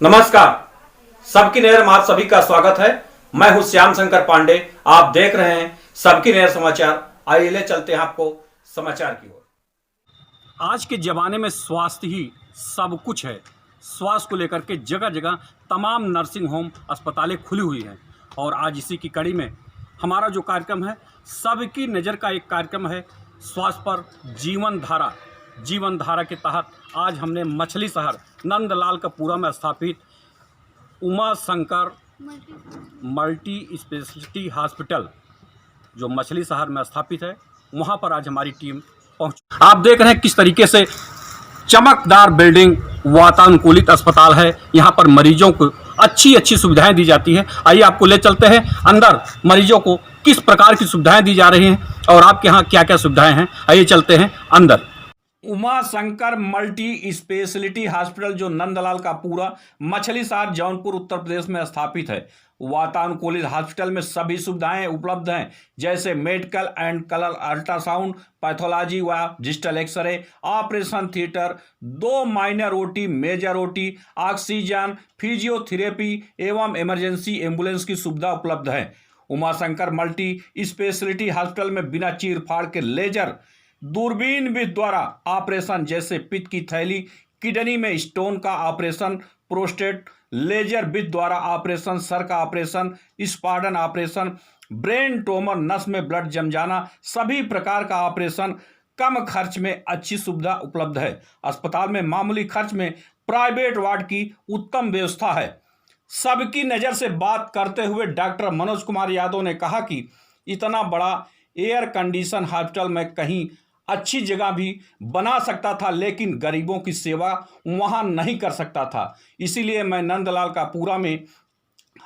नमस्कार, सबकी नहर में आप सभी का स्वागत है। मैं हूं श्याम शंकर पांडे। आप देख रहे हैं सबकी नहर समाचार। आइए ले चलते हैं आपको समाचार की ओर। आज के जमाने में स्वास्थ्य ही सब कुछ है। स्वास्थ्य को लेकर के जगह जगह तमाम नर्सिंग होम अस्पतालें खुली हुई हैं और आज इसी की कड़ी में हमारा जो कार्यक्रम है, सबकी नज़र का एक कार्यक्रम है स्वास्थ्य पर जीवन धारा के तहत आज हमने मछली शहर नंदलाल कपूरा में स्थापित Uma Shankar multi speciality hospital जो मछली शहर में स्थापित है, वहां पर आज हमारी टीम पहुंची। आप देख रहे हैं किस तरीके से चमकदार बिल्डिंग, वातानुकूलित अस्पताल है। यहां पर मरीजों को अच्छी सुविधाएं दी जाती हैं। आइए आपको ले चलते हैं अंदर, मरीजों को किस प्रकार की सुविधाएं दी जा रही हैं और आपके यहाँ क्या क्या सुविधाएं हैं। आइए चलते हैं अंदर। Uma Shankar multi speciality hospital जो नंदलाल का पूरा मछली शहर जौनपुर उत्तर प्रदेश में स्थापित है। वातानुकूलित हॉस्पिटल में सभी सुविधाएं उपलब्ध हैं, जैसे medical and colour ultrasound, pathology व digital X-ray, operation theatre, 2 minor OT, major OT, oxygen, physiotherapy एवं इमरजेंसी एम्बुलेंस की सुविधा उपलब्ध है। Uma Shankar multi speciality hospital में बिना चीर फाड़ के लेजर दूरबीन विधि द्वारा ऑपरेशन, जैसे पित्त की थैली, किडनी में स्टोन का ऑपरेशन, प्रोस्टेट लेजर विधि द्वारा ऑपरेशन, सर का ऑपरेशन, स्पार्डन ऑपरेशन, ब्रेन ट्यूमर, नस में ब्लड जम जाना, सभी प्रकार का ऑपरेशन कम खर्च में अच्छी सुविधा उपलब्ध है। अस्पताल में मामूली खर्च में प्राइवेट वार्ड की उत्तम व्यवस्था है। सबकी नज़र से बात करते हुए डॉक्टर मनोज कुमार यादव ने कहा कि इतना बड़ा एयर कंडीशन हॉस्पिटल में कहीं अच्छी जगह भी बना सकता था, लेकिन गरीबों की सेवा वहां नहीं कर सकता था। इसीलिए मैं नंदलाल का पूरा में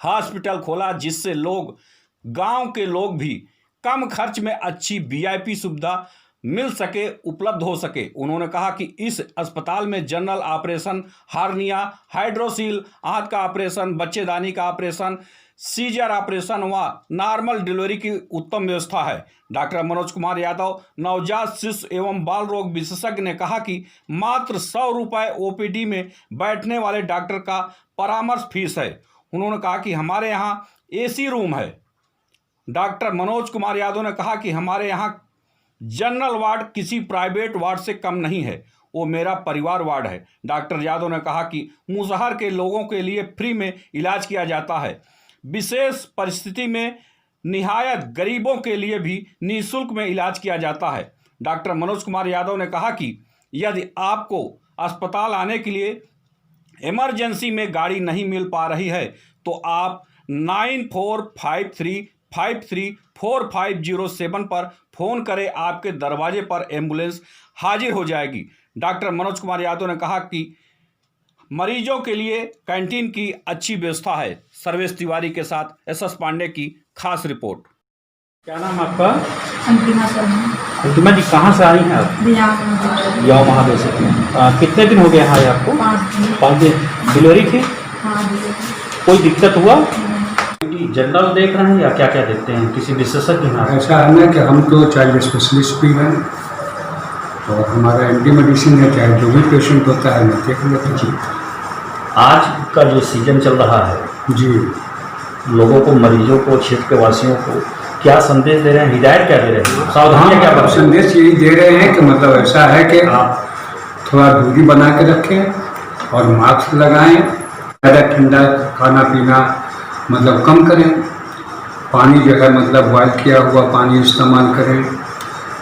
हॉस्पिटल खोला, जिससे गांव के लोग भी कम खर्च में अच्छी वीआईपी सुविधा मिल सके, उपलब्ध हो सके। उन्होंने कहा कि इस अस्पताल में जनरल ऑपरेशन, हार्निया, हाइड्रोसील, आंत का ऑपरेशन, बच्चेदानी का ऑपरेशन, सीजर ऑपरेशन व नॉर्मल डिलीवरी की उत्तम व्यवस्था है। डॉक्टर मनोज कुमार यादव, नवजात शिशु एवं बाल रोग विशेषज्ञ, ने कहा कि मात्र 100 रुपये ओपीडी में बैठने वाले डॉक्टर का परामर्श फीस है। उन्होंने कहा कि हमारे यहाँ एसी रूम है। डॉक्टर मनोज कुमार यादव ने कहा कि हमारे यहाँ जनरल वार्ड किसी प्राइवेट वार्ड से कम नहीं है, वो मेरा परिवार वार्ड है। डॉक्टर यादव ने कहा कि मुसहर के लोगों के लिए फ्री में इलाज किया जाता है। विशेष परिस्थिति में निहायत गरीबों के लिए भी निःशुल्क में इलाज किया जाता है। डॉक्टर मनोज कुमार यादव ने कहा कि यदि आपको अस्पताल आने के लिए इमरजेंसी में गाड़ी नहीं मिल पा रही है तो आप 9453534507 पर फोन करें, आपके दरवाजे पर एम्बुलेंस हाजिर हो जाएगी। डॉक्टर मनोज कुमार यादव ने कहा कि मरीजों के लिए कैंटीन की अच्छी व्यवस्था है। सर्वेश तिवारी के साथ एसएस पांडे की खास रिपोर्ट। क्या नाम आपका? अंतिमा शर्मा। अंतिमा जी, कहाँ से आई हैं आप? बिहार महादेव से। कितने दिन हो गए यहाँ आपको? 5 दिन। डिलीवरी थी? हाँ, कोई दिक्कत हुआ? जनरल देख रहे हैं या क्या क्या देखते हैं? किसी विशेषज्ञ हैं? ऐसा है ना कि हम तो चाइल्ड स्पेशलिस्ट भी हैं और हमारा एमडी मेडिसिन है, चाहे जो भी पेशेंट होता है मैं देख लेता हूँ। आज का जो सीजन चल रहा है जी, लोगों को, मरीजों को, क्षेत्र के वासियों को क्या संदेश दे रहे हैं, हिदायत क्या दे रहे हैं, सावधानियां क्या बरतें? संदेश यही दे रहे हैं कि मतलब ऐसा है कि आप थोड़ा दूरी बना के रखें और मास्क लगाएं, ज़्यादा ठंडा खाना पीना मतलब कम करें, पानी जो है मतलब बॉयल किया हुआ पानी इस्तेमाल करें,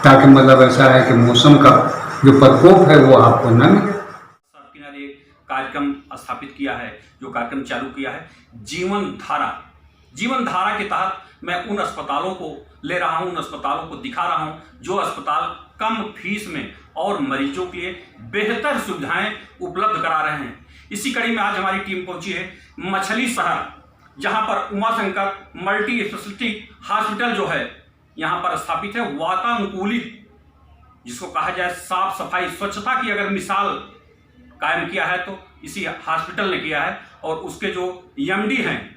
ताकि मतलब ऐसा है कि मौसम का जो प्रकोप है वो आपको न मिले। कार्यक्रम स्थापित किया है, जो कार्यक्रम चालू किया है जीवन धारा के तहत मैं उन अस्पतालों को ले रहा हूं, उन अस्पतालों को दिखा रहा हूं जो अस्पताल कम फीस में और मरीजों के लिए बेहतर सुविधाएं उपलब्ध करा रहे हैं। इसी कड़ी में आज हमारी टीम पहुंची है मछली शहर, जहां पर Uma Shankar multi speciality hospital जो है यहाँ पर स्थापित है। वातानुकूलित, जिसको कहा जाए साफ सफाई, स्वच्छता की अगर मिसाल कायम किया है तो इसी हॉस्पिटल ने किया है। और उसके जो एमडी हैं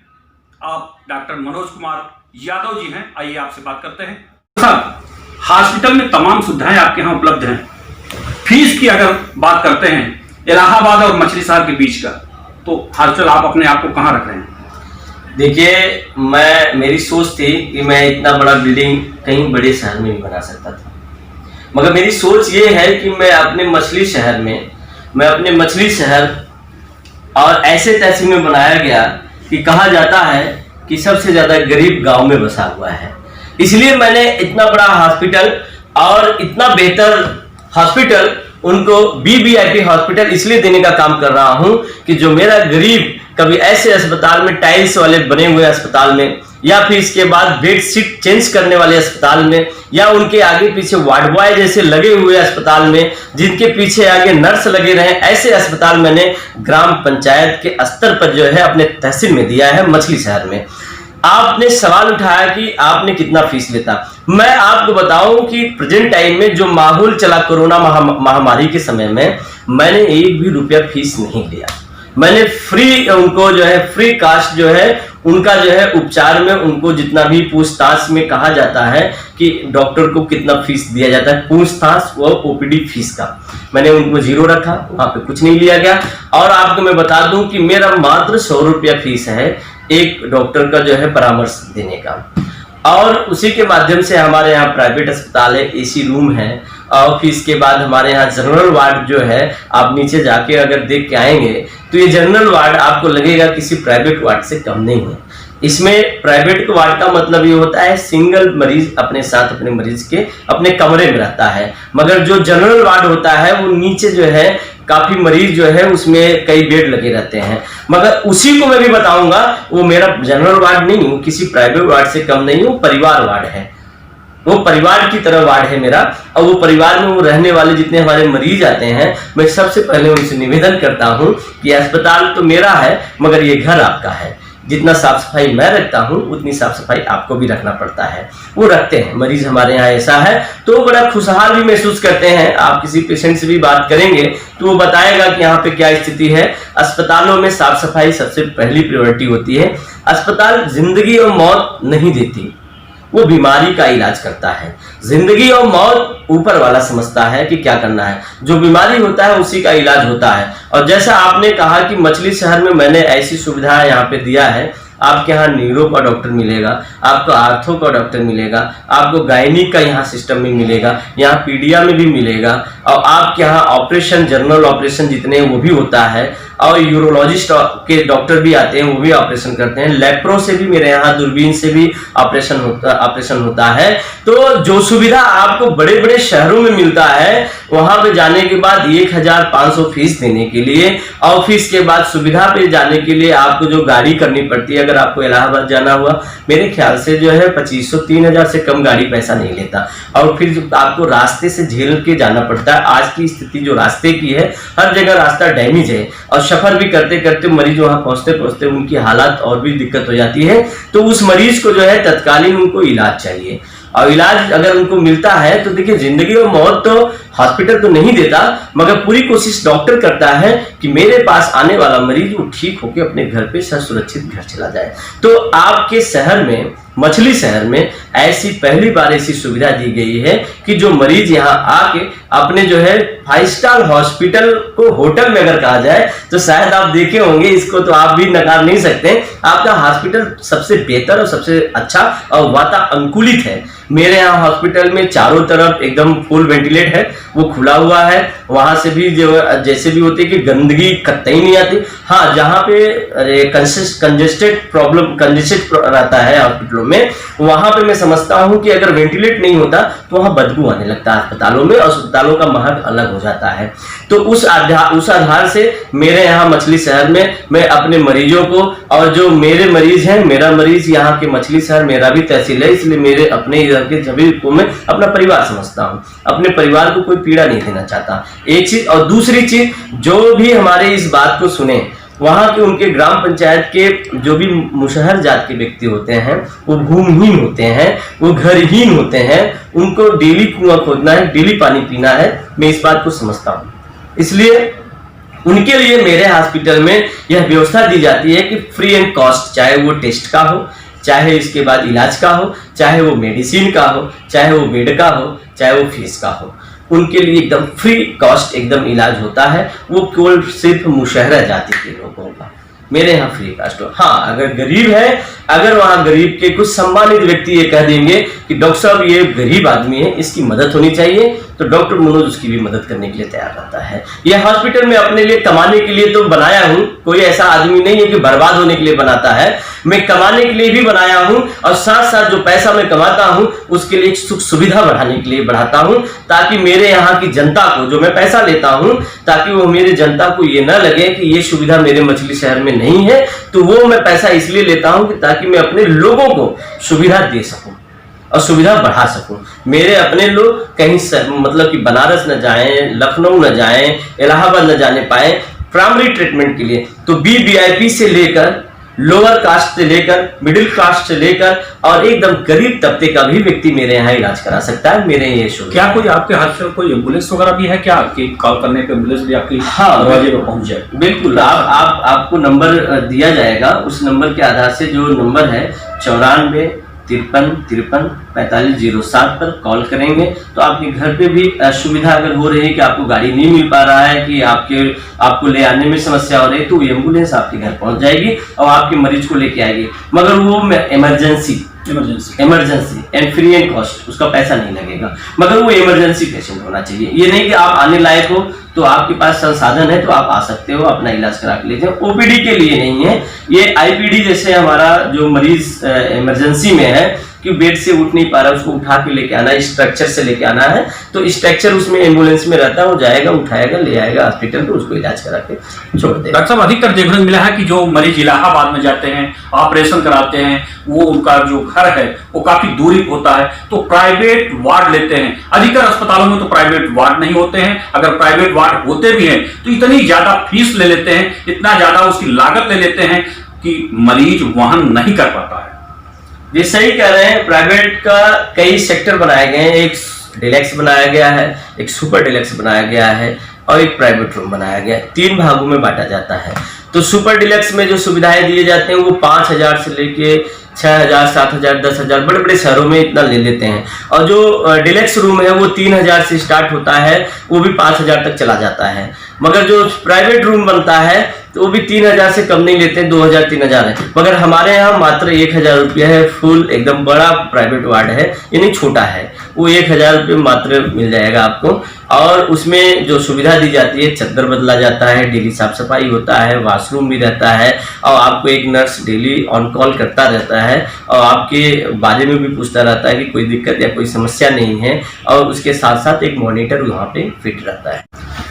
आप डॉक्टर मनोज कुमार यादव जी हैं। आइए आपसे बात करते हैं। सर, हॉस्पिटल में तमाम सुविधाएं आपके यहाँ उपलब्ध हैं। फीस की अगर बात करते हैं इलाहाबाद और मछली शहर के बीच का, तो हालचाल आप अपने आप को कहाँ रख रहे हैं? देखिए, मेरी सोच थी कि मैं इतना बड़ा बिल्डिंग कहीं बड़े शहर में नहीं बना सकता था, मगर मेरी सोच ये है कि मैं अपने मछली शहर और ऐसे तहसील में बनाया गया कि कहा जाता है कि सबसे ज़्यादा गरीब गांव में बसा हुआ है। इसलिए मैंने इतना बड़ा हॉस्पिटल और इतना बेहतर हॉस्पिटल उनको BBIP हॉस्पिटल इसलिए देने का काम कर रहा हूं कि जो मेरा गरीब कभी ऐसे अस्पताल में, टाइल्स वाले बने हुए अस्पताल में, या फिर इसके बाद बेड शीट चेंज करने वाले अस्पताल में, या उनके आगे पीछे वार्ड बॉय जैसे लगे हुए अस्पताल में, जिनके पीछे आगे नर्स लगे रहे, ऐसे अस्पताल मैंने ग्राम पंचायत के स्तर पर जो है अपने तहसील में दिया है, मछली शहर में। आपने सवाल उठाया कि आपने कितना फीस लेता। मैं आपको बताऊं कि प्रेजेंट टाइम में जो माहौल चला कोरोना महामारी के समय में, मैंने एक भी रुपया फीस नहीं लिया। मैंने फ्री उनको जो है, फ्री कास्ट जो है उनका जो है उपचार में, उनको जितना भी पूछताछ में कहा जाता है कि डॉक्टर को कितना फीस दिया जाता है, पूछताछ व OPD फीस का, मैंने उनको 0 रखा, वहां पे कुछ नहीं लिया गया। और आपको मैं बता दूं कि मेरा मात्र 100 रुपया फीस है एक डॉक्टर का जो है परामर्श देने का। और उसी के माध्यम से हमारे यहाँ प्राइवेट अस्पताल है, AC रूम है, और फिर इसके बाद हमारे यहाँ जनरल वार्ड जो है, आप नीचे जाके अगर देख के आएंगे तो ये जनरल वार्ड आपको लगेगा किसी प्राइवेट वार्ड से कम नहीं है। इसमें प्राइवेट वार्ड का मतलब ये होता है सिंगल मरीज अपने साथ अपने मरीज के अपने कमरे में रहता है, मगर जो जनरल वार्ड होता है वो नीचे जो है काफी मरीज जो है उसमें कई बेड लगे रहते हैं। मगर उसी को मैं भी बताऊंगा, वो मेरा जनरल वार्ड नहीं हूँ, किसी प्राइवेट वार्ड से कम नहीं हूँ, परिवार वार्ड है, वो परिवार की तरह वार्ड है मेरा। और वो परिवार में वो रहने वाले जितने हमारे मरीज आते हैं, मैं सबसे पहले उनसे निवेदन करता हूं कि अस्पताल तो मेरा है मगर ये घर आपका है। जितना साफ सफाई मैं रखता हूं उतनी साफ सफाई आपको भी रखना पड़ता है। वो रखते हैं, मरीज हमारे यहाँ ऐसा है तो बड़ा खुशहाल भी महसूस करते हैं। आप किसी पेशेंट से भी बात करेंगे तो वो बताएगा कि यहाँ पे क्या स्थिति है। अस्पतालों में साफ सफाई सबसे पहली प्रायोरिटी होती है। अस्पताल जिंदगी और मौत नहीं देती, वो बीमारी का इलाज करता है। जिंदगी और मौत ऊपर वाला समझता है कि क्या करना है, जो बीमारी होता है उसी का इलाज होता है। और जैसा आपने कहा कि मछली शहर में मैंने ऐसी सुविधा यहाँ पे दिया है, आपके यहाँ न्यूरो का डॉक्टर मिलेगा, आपको आर्थो का डॉक्टर मिलेगा, आपको गायनिक का यहाँ सिस्टम में मिलेगा, यहाँ पीडिया में भी मिलेगा, और आपके यहाँ ऑपरेशन, जनरल ऑपरेशन जितने वो भी होता है, और यूरोलॉजिस्ट के डॉक्टर भी आते हैं, वो भी ऑपरेशन करते हैं। लेप्रो से भी मेरे यहाँ दूरबीन से भी ऑपरेशन होता है। तो जो सुविधा आपको बड़े बड़े शहरों में मिलता है, वहां पे जाने के बाद 1500 फीस देने के लिए, और फीस के बाद सुविधा पे जाने के लिए आपको जो गाड़ी करनी पड़ती है, अगर आपको इलाहाबाद जाना हुआ, मेरे ख्याल से जो है 2500-3000 से कम गाड़ी पैसा नहीं लेता। और फिर आपको रास्ते से झेल के जाना पड़ता है। आज की स्थिति जो रास्ते की है, हर जगह रास्ता डैमेज है, और सफर भी करते करते मरीज वहां पहुंचते पहुंचते उनकी हालत और भी दिक्कत हो जाती है। तो उस मरीज को जो है तत्कालीन उनको इलाज चाहिए, और इलाज अगर उनको मिलता है तो देखिए, जिंदगी और मौत तो हॉस्पिटल तो नहीं देता, मगर पूरी कोशिश डॉक्टर करता है कि मेरे पास आने वाला मरीज वो ठीक होकर अपने घर पे सुरक्षित घर चला जाए। तो आपके शहर में, मछली शहर में ऐसी पहली बार ऐसी सुविधा दी गई है कि जो मरीज यहाँ आके अपने जो है 5 स्टार हॉस्पिटल को होटल में अगर कहा जाए तो शायद आप देखे होंगे, इसको तो आप भी नकार नहीं सकते। आपका हॉस्पिटल सबसे बेहतर और सबसे अच्छा और वातानुकूलित है। मेरे यहाँ हॉस्पिटल में चारों तरफ एकदम फुल वेंटिलेट है, वो खुला हुआ है। वहां से भी जो जैसे भी होती है कि गंदगी कतई नहीं आती। हाँ, जहाँ पे कंजेस्टेड रहता है हॉस्पिटलों में, वहां पे मैं समझता हूँ कि अगर वेंटिलेट नहीं होता तो वहां बदबू आने लगता है अस्पतालों में, और अस्पतालों का महक अलग हो जाता है। तो उस आधार से मेरे यहाँ मछली शहर में मैं अपने मरीजों को, और जो मेरे मरीज हैं, मेरा मरीज यहाँ के मछली शहर मेरा भी तहसील है, इसलिए मेरे अपने इधर के सभी को मैं अपना परिवार समझता हूँ। अपने परिवार को कोई पीड़ा नहीं देना चाहता, एक चीज। और दूसरी चीज, जो भी हमारे इस बात को सुने, वहां के उनके ग्राम पंचायत के जो भी मुशहर जात के व्यक्ति होते हैं, वो भूमिहीन होते हैं, वो घरहीन होते हैं, उनको डेली कुआं खोदना है, डेली पानी पीना है। मैं इस बात को समझता हूँ, इसलिए उनके लिए मेरे हॉस्पिटल में यह व्यवस्था दी जाती है कि फ्री एंड कॉस्ट, चाहे वो टेस्ट का हो, चाहे इसके बाद इलाज का हो, चाहे वो मेडिसिन का हो, चाहे वो बेड का हो, चाहे वो फीस का हो, उनके लिए एकदम फ्री कॉस्ट एकदम इलाज होता है। वो केवल सिर्फ मुशहरा जाति के लोगों का। मेरे यहाँ फ्री कास्ट हो। हाँ, अगर गरीब है, अगर वहाँ गरीब के कुछ सम्मानित व्यक्ति ये कह देंगे कि डॉक्टर साहब ये गरीब आदमी है, इसकी मदद होनी चाहिए, तो डॉक्टर मनोज उसकी भी मदद करने के लिए तैयार रहता है। यह हॉस्पिटल में अपने लिए कमाने के लिए तो बनाया हूँ, कोई ऐसा आदमी नहीं है कि बर्बाद होने के लिए बनाता है। मैं कमाने के लिए भी बनाया हूँ और साथ साथ जो पैसा मैं कमाता हूँ उसके लिए सुख सुविधा बढ़ाने के लिए बढ़ाता हूँ, ताकि मेरे यहाँ की जनता को, जो मैं पैसा लेता हूँ, ताकि वो मेरे जनता को ये ना लगे कि ये सुविधा मेरे मछली शहर में नहीं है, तो वो मैं पैसा इसलिए लेता हूँ कि ताकि मैं अपने लोगों को सुविधा दे सकूं और सुविधा बढ़ा सकूं। मेरे अपने लोग कहीं मतलब कि बनारस न जाएं, लखनऊ न जाएं, इलाहाबाद न जाने पाए प्राइमरी ट्रीटमेंट के लिए, तो BVIP से लेकर, लोअर कास्ट से लेकर, मिडिल कास्ट से लेकर और एकदम गरीब तबके का भी व्यक्ति मेरे यहाँ इलाज करा सकता है। मेरे ये शो क्या कोई आपके हॉस्पिटल कोई एम्बुलेंस वगैरह भी है क्या कि कॉल करने पे एम्बुलेंस भी आपकी दरवाजे पे पहुंच जाए? बिल्कुल, आपको नंबर दिया जाएगा, उस नंबर के आधार से, जो नंबर है 94 53 53 4507 पर कॉल करेंगे तो आपके घर पे भी सुविधा अगर हो रही है कि आपको गाड़ी नहीं मिल पा रहा है, कि आपको ले आने में समस्या हो रही है, तो एम्बुलेंस आपके घर पहुंच जाएगी और आपके मरीज को लेके आएगी। मगर वो emergency and free and cost, उसका पैसा नहीं लगेगा, मगर वो इमरजेंसी पेशेंट होना चाहिए। ये नहीं कि आप आने लायक हो तो आपके पास संसाधन है तो आप आ सकते हो, अपना इलाज करा के ले जाओ। OPD के लिए नहीं है ये, IPD जैसे हमारा जो मरीज इमरजेंसी में है कि बेड से उठ नहीं पा रहा, उसको उठा के लेके आना है, स्ट्रक्चर से लेके आना है, तो स्ट्रक्चर उसमें एम्बुलेंस में रहता है, वो जाएगा, उठाएगा, ले आएगा हॉस्पिटल पे, उसको इलाज करा के छोड़ देगा। डॉक्टर साहब, अधिकतर देखने को मिला है कि जो मरीज इलाहाबाद में जाते हैं, ऑपरेशन कराते हैं, वो उनका जो घर है वो काफी दूरी होता है, तो प्राइवेट वार्ड लेते हैं। अधिकतर अस्पतालों में तो प्राइवेट वार्ड नहीं होते हैं, अगर प्राइवेट वार्ड होते भी हैं तो इतनी ज्यादा फीस ले लेते हैं, इतना ज्यादा उसकी लागत ले लेते हैं कि मरीज वहन नहीं कर पाता है। ये सही कह रहे हैं, प्राइवेट का कई सेक्टर बनाए गए हैं, एक डिलक्स बनाया गया है, एक सुपर डिलक्स बनाया गया है और एक प्राइवेट रूम बनाया गया है। 3 भागों में बांटा जाता है। तो सुपर डिलक्स में जो सुविधाएं दिए जाते हैं वो 5,000 से लेके 6,000 7,000 10,000 बड़े बड़े शहरों में इतना ले लेते हैं, और जो डिलक्स रूम है वो 3,000 से स्टार्ट होता है, वो भी 5,000 तक चला जाता है। मगर जो प्राइवेट रूम बनता है तो वो भी 3,000 से कम नहीं लेते हैं, 2,000 3,000 है। मगर हमारे यहाँ मात्र 1,000 रुपया है, फुल एकदम बड़ा प्राइवेट वार्ड है, ये नहीं छोटा है, वो 1,000 रुपये मात्र मिल जाएगा आपको। और उसमें जो सुविधा दी जाती है, चद्दर बदला जाता है, डेली साफ सफाई होता है, वॉशरूम भी रहता है, और आपको एक नर्स डेली ऑन कॉल करता रहता है और आपके बारे में भी पूछता रहता है कि कोई दिक्कत या कोई समस्या नहीं है, और उसके साथ साथ एक मॉनिटर वहाँ पे फिट रहता है।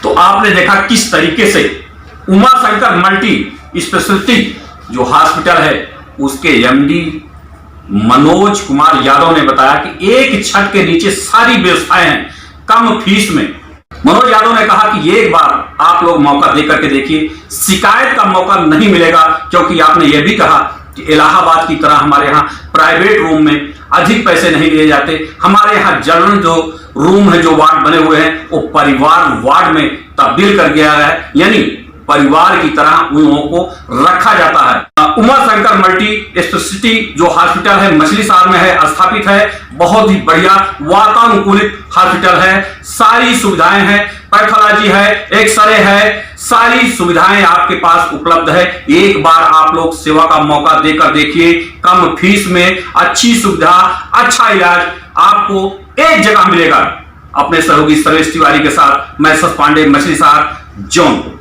तो आपने देखा किस तरीके से उमा शंकर मल्टी स्पेशलिटी जो हॉस्पिटल है उसके MD मनोज कुमार यादव ने बताया कि एक छत के नीचे सारी व्यवस्थाएं हैं कम फीस में। मनोज यादव ने कहा कि एक बार आप लोग मौका दे करके देखिए, शिकायत का मौका नहीं मिलेगा, क्योंकि आपने यह भी कहा कि इलाहाबाद की तरह हमारे यहाँ प्राइवेट रूम में अधिक पैसे नहीं लिए जाते। हमारे यहाँ जनरल जो रूम है, जो वार्ड बने हुए हैं, वो परिवार वार्ड में तब्दील कर गया है, यानी परिवार की तरह उन लोगों को रखा जाता है। उमा शंकर मल्टी स्पेशलिटी जो हॉस्पिटल है मछली शहर में है, स्थापित है, बहुत ही बढ़िया वातानुकूलित हॉस्पिटल है, सारी सुविधाएं हैं, पैथोलॉजी है, एक्सरे है, सारी सुविधाएं आपके पास उपलब्ध है। एक बार आप लोग सेवा का मौका देकर देखिए, कम फीस में अच्छी सुविधा, अच्छा इलाज आपको एक जगह मिलेगा। अपने सहयोगी सर्वेश तिवारी के साथ मैं सस पांडे, मछली शहर, जौनपुर।